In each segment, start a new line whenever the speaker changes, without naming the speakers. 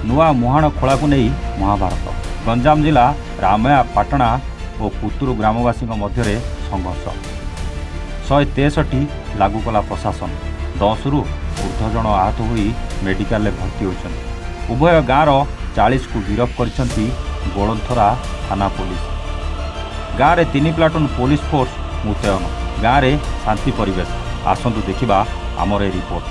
नुआ मुहाण खोला को नहीं महाभारत। गंजाम जिला रामया पाटना और पुतुरु ग्रामवासी मध्य संघर्ष। 163 लागू कला प्रशासन। 10 रु ऊर्ध्व जन आहत होई मेडिकल भर्ती होइछन्ति। उभय गाँवर 40 को गिरफ करिसन्ति गोलंथरा थाना पुलिस। गाँव में 3 प्लाटून पुलिस फोर्स मुतयन। गाँव में शांति परिवेश। आसतु देखा आमर ए रिपोर्ट।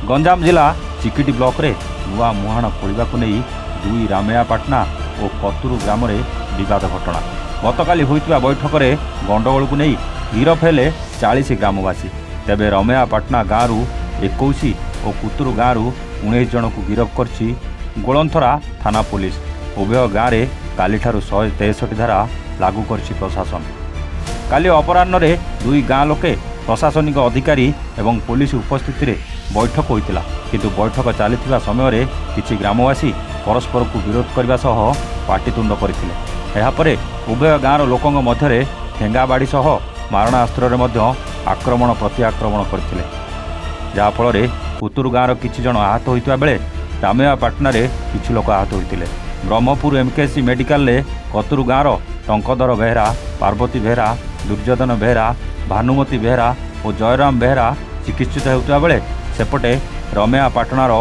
गंजाम जिला चिकिटी ब्लॉक रे नुआ मुहाण खोलिबा को नहीं 2 रामयापाटना और कतुरु ग्राम में विवाद घटना। गतकाली होइतिबा बैठक में गंडगोल को नहीं गिरफ हेले 40 ग्रामवासी। तेबे रामयापाटना गाँव 21 और कुतुरु गाँव 19 जन को गिरफ करछि गोलंथरा थाना पुलिस। उभय गाँव में काली 163 धारा लागू करछि प्रशासन। काली अपराह्न रे 2 गाँ लोके प्रशासनिक अधिकारी एवं पुलिस उपस्थिति रे बैठक होइतिला। किंतु बैठक चलता समय रे किछि ग्रामवासी परस्पर को विरोध करने सह पाटितुंड करथिले। एहा परे उभय गाँव लोकंग मध्यरे ठेंगा बाड़ी सह मारणास्त्र रे मध्य आक्रमण प्रति आक्रमण करथिले, जहा फल रे पुतुरु गाँव किछि जन आहत होइतबा बेले रामयापाटना रे किछि लोक आहत होइतिले। ब्रह्मपुर एमकेसी मेडिकल रे कतुरु गाँव टंकधर बेहरा, पार्वती बेहरा, दुर्योधन बेहरा, भानुमती बेहरा और जयराम बेहरा चिकित्सित होता बेले सेपटे रामयापाटनार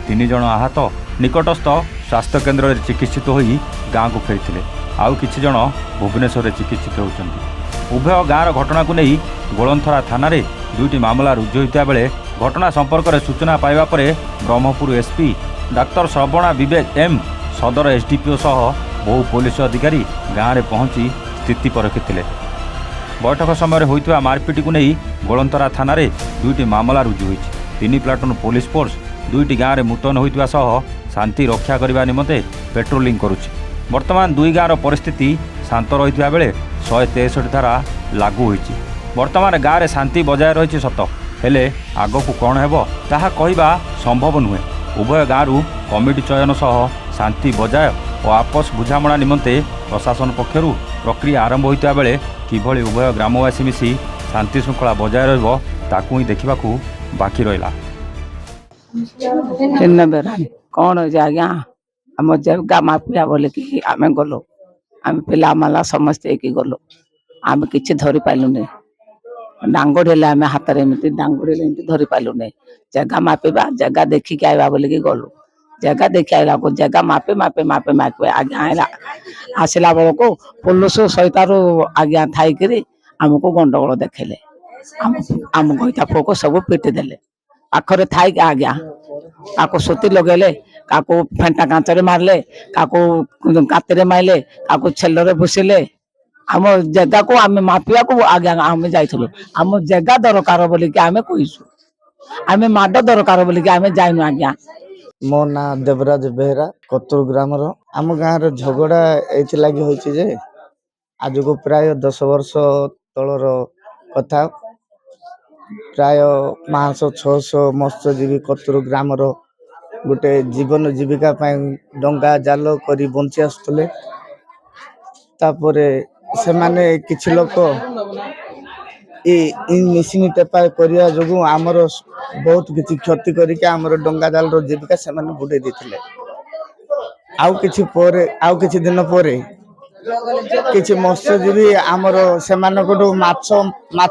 3 जन आहत निकटस्थ स्वास्थ्य केन्द्र में चिकित्सित होई गाँव को फेरी। आउ किछि जन भुवनेश्वर चिकित्सित होउछन्ति। उभय गाँव घटना को नहीं गोलंथरा थाना रे 2टी मामला रुजु होता बेले घटना संपर्क में सूचना पाइबा परे ब्रह्मपुर एसपी डाक्तर श्रवणा विवेक एम, सदर एसडीपीओ सह बहु पुलिस अधिकारी गाँव में पहुंची स्थिति परखिथिले। बैठक समय होइतिबा मारपिट को नहीं गोलंथरा थाना रे 2टी मामला रुजु होइछि। 3 प्लाटून पुलिस फोर्स 2टी गाँव में मुतयन होइतिबा सह शांति रक्षा करने निमंते पेट्रोलिंग करुछि। वर्तमान 2 गाँवर परिस्थिति शांत रहितिबा बेले 163 धारा लागू होइछि। वर्तमान गाँव में शांति बजाय रही सत, हेले आगकू कौन हेबो ताहा कहिबा संभव नुहे। उभय गाँव कमिटी चयन सह शांति बजाय और आपस बुझामणा निमंते प्रशासन पक्षरु प्रक्रिया आरंभ होइता बेले किभଳି उभय ग्रामवासी मिसी शांति श्रृंखला बजाय रहिबो ताकू ही देखिबाकू बाकी रहिला।
कौन हो जाए आम जगह माफिया बोले कि आम गलो आम पिला माला समस्ते कि गलो आम कि धरी पाइलुनि। डांगोड़ आम हाथ में डांगोड़ धरी पाइलुनि। जगह मापिबा जगह देखिक आइबा बोले कि गलु। जगह देखी आइला को जगह मापे मापे मापे मापे आज्ञा आसला बेल को पुलिस सहित आज्ञा थी आमको गंडगोल देखेले। आम गईता पुओ को सब पिटी देले पाखरे थाई आज्ञा काको सुती लगेले, काको फेंटा कांचरे मारले, काको कातिरे माइले, काको छेलरे भूसिले। आम जगह को आम माफिया को आज्ञा आम जाइलु। आम जगह दरकार बोलिक आम कहीसु, आम माड दरकार बोलिक आम जाइनु आज्ञा।
मो ना देवराज बेहरा कतुर ग्राम आम गाँव झगड़ा ये लगी होचे आज को प्राय 10 वर्ष तलर कथा। प्राय 500-600 मत्स्यजीवी कतुर ग्राम गोटे जीवन जीविका डंगा जाल करी बंची आसुले। से माने किछि लोक मिसिंग टेपा करिया जोगु आमर बहुत किछि क्षति करिके आमर डंगा जाल रो जीविका से माने बुडे दिथिले। आउ किछि दिन परे किछि मत्स्यजीवी आमर से मानकटो माछ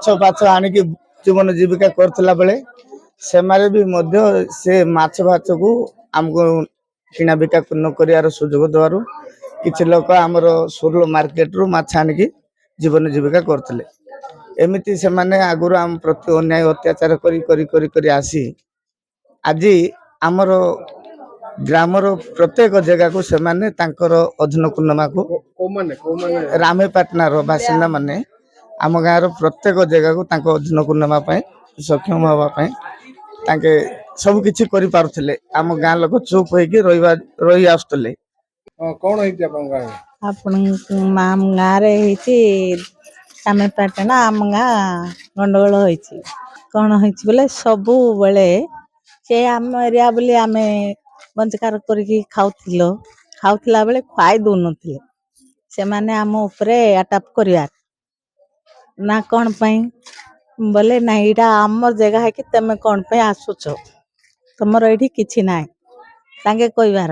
पाछ आनिकी जीवन जीविका करथला बेले से मारे भी मध्य से माछ भाछ को हमको किना बिका न करियार सुযোଗ दवारु किछि लोक आमर सुरलो मार्केट रो माछ आनिकी जीवन जीविका करथले। एमिति से माने आगुर आम प्रति अन्याय अत्याचार करी करी करी करी आसी आज आमर ग्रामर प्रत्येक जगह को से माने तांकर अधीन कुनमा को रामयापाटनार बासिंदा माने आम गाँव प्रत्येक जगह को तांको अधीन कुनमा सक्षम हवा तांके सब किछि करि पारुथिले। आम गाँ लोक चुप होइके रही आसुतले।
कौन होइते आपन गाँव
आपन माम गारे होइछि रामयापाटना आम गाँ गंडगोल होइछि। कौन होइछि बोले सबु बेले से आम एरिया बोले आमे बंचकार करिकी खाउथिला बेले खाइ दउ नथिले से माने आम ऊपरे अटैक करिया ना कौन पई बोले ना इटा आमर जगह है कि तमे कौन पे आसुछ तुमर एठी किछि नाय तांगे कहबार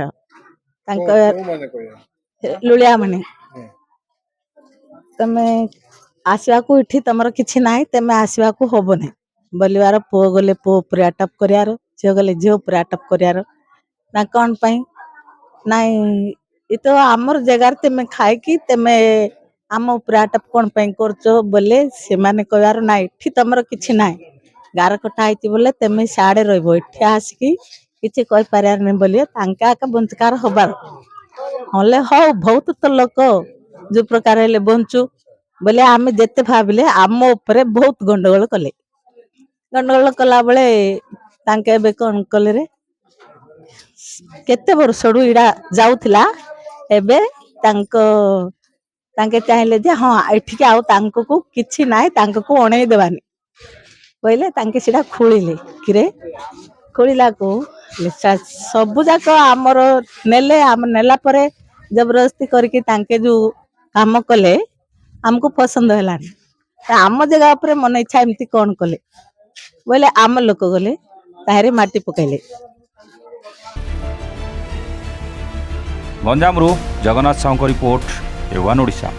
ତାଙ୍କ
କୋଉମାନେ କହିଲେ?
ଲୁଳିଆ ମାନେ
ହୁଁ।
ତମେ ଆସିବାକୁ ଏଠି ତମର କିଛି ନାହିଁ, ତମେ ଆସିବାକୁ ହବ ନାହିଁ ବୋଲିବାର। ପୁଅ ଗଲେ ପୁଅ ଉପରେ ଆଟାକ୍ କରିବାର, ଝିଅ ଗଲେ ଝିଅ ଉପରେ ଆଟାକ୍ କରିବାର। ନା କ'ଣ ପାଇଁ? ନାଇଁ ଏ ତ ଆମର ଜାଗାରେ ତମେ ଖାଇକି ତମେ ଆମ ଉପରେ ଆଟାକ୍ କ'ଣ ପାଇଁ କରୁଛ ବୋଲେ ସେମାନେ କହିବାର ନାଇଁ ଏଠି ତମର କିଛି ନାହିଁ, ଗାର କଟା ହେଇଛି ବୋଲେ ତମେ ସିଆଡ଼େ ରହିବ, ଏଠି ଆସିକି କିଛି କହିପାରିବାର ନାହିଁ ବୋଲି ତାଙ୍କେ ଆକା ବଞ୍ଚିକାର ହବାର। ହେଲେ ହଉ ବହୁତ ତ ଲୋକ ଯୋଉ ପ୍ରକାର ହେଲେ ବଞ୍ଚୁ ବୋଲେ ଆମେ ଯେତେ ଭାବିଲେ ଆମ ଉପରେ ବହୁତ ଗଣ୍ଡଗୋଳ କଲେ। ଗଣ୍ଡଗୋଳ କଲା ବେଳେ ତାଙ୍କେ ଏବେ କ'ଣ କଲେ ରେ, କେତେ ବର୍ଷରୁ ଇଡ଼ା ଯାଉଥିଲା, ଏବେ ତାଙ୍କେ ଚାହିଁଲେ ଯେ ହଁ ଏଠିକି ଆଉ ତାଙ୍କୁ କିଛି ନାହିଁ, ତାଙ୍କୁ ଅଣେଇ ଦେବାନି କହିଲେ ତାଙ୍କେ ସେଟା ଖୋଳିଲେ। କିରେ ଖୋଳିଲାକୁ ସବୁ ଯାକ ଆମର ନେଲେ, ଆମେ ନେଲା ପରେ ଜବରଦସ୍ତି କରିକି ତାଙ୍କେ ଯୋଉ କାମ କଲେ ଆମକୁ ପସନ୍ଦ ହେଲାନି। ଆମ ଜାଗା ଉପରେ ମନ ଇଚ୍ଛା ଏମିତି କ'ଣ କଲେ ବୋଇଲେ ଆମ ଲୋକ ଗଲେ ତାହେରେ ମାଟି ପକାଇଲେ।
ଗଞ୍ଜାମରୁ ଜଗନ୍ନାଥ ସାହୁଙ୍କ ରିପୋର୍ଟ, A1 ଓଡ଼ିଶା।